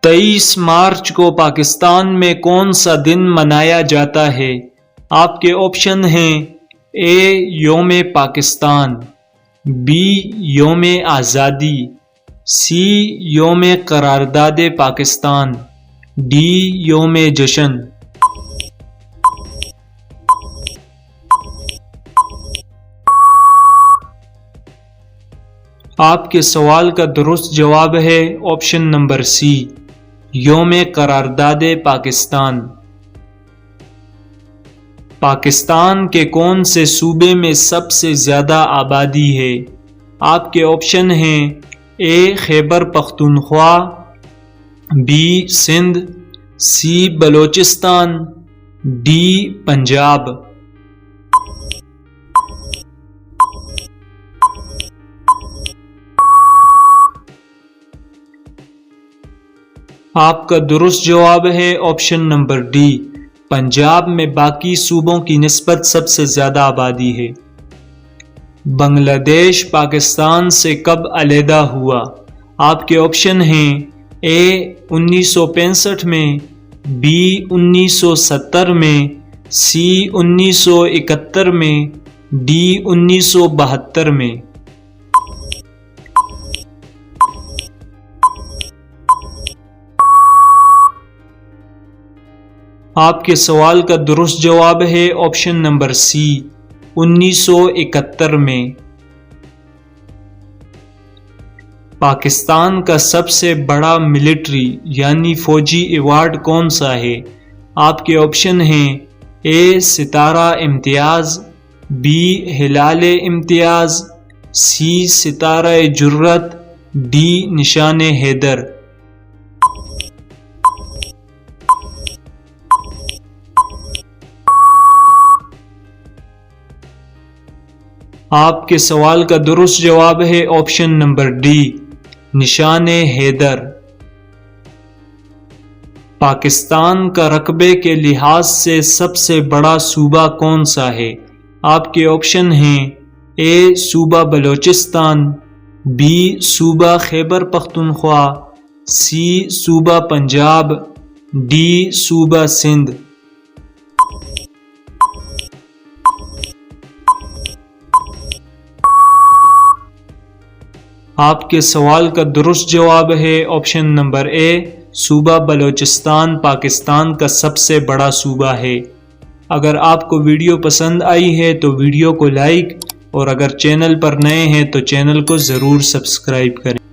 23 مارچ کو پاکستان میں کون سا دن منایا جاتا ہے؟ آپ کے آپشن ہیں اے یوم پاکستان، بی یوم آزادی، سی یوم قرارداد پاکستان، ڈی یوم جشن۔ آپ کے سوال کا درست جواب ہے آپشن نمبر سی، یوم قرارداد پاکستان۔ پاکستان کے کون سے صوبے میں سب سے زیادہ آبادی ہے؟ آپ کے آپشن ہیں A Khyber Pakhtunkhwa, B Sindh, C Balochistan, D Punjab. آپ کا درست جواب ہے آپشن نمبر ڈی، پنجاب میں باقی صوبوں کی نسبت سب سے زیادہ آبادی ہے۔ بنگلہ دیش پاکستان سے کب علیحدہ ہوا؟ آپ کے آپشن ہیں اے 1965 میں، بی 1970 میں، سی 1971 میں، ڈی 1972 میں۔ آپ کے سوال کا درست جواب ہے آپشن نمبر سی، 1971 میں۔ پاکستان کا سب سے بڑا ملٹری یعنی فوجی ایوارڈ کون سا ہے؟ آپ کے آپشن ہیں اے ستارہ امتیاز، بی ہلال امتیاز، سی ستارہ جرت، ڈی نشان حیدر۔ آپ کے سوال کا درست جواب ہے آپشن نمبر ڈی، نشان حیدر۔ پاکستان کا رقبے کے لحاظ سے سب سے بڑا صوبہ کون سا ہے؟ آپ کے آپشن ہیں اے صوبہ بلوچستان، بی صوبہ خیبر پختونخوا، سی صوبہ پنجاب، ڈی صوبہ سندھ۔ آپ کے سوال کا درست جواب ہے آپشن نمبر اے، صوبہ بلوچستان پاکستان کا سب سے بڑا صوبہ ہے۔ اگر آپ کو ویڈیو پسند آئی ہے تو ویڈیو کو لائک، اور اگر چینل پر نئے ہیں تو چینل کو ضرور سبسکرائب کریں۔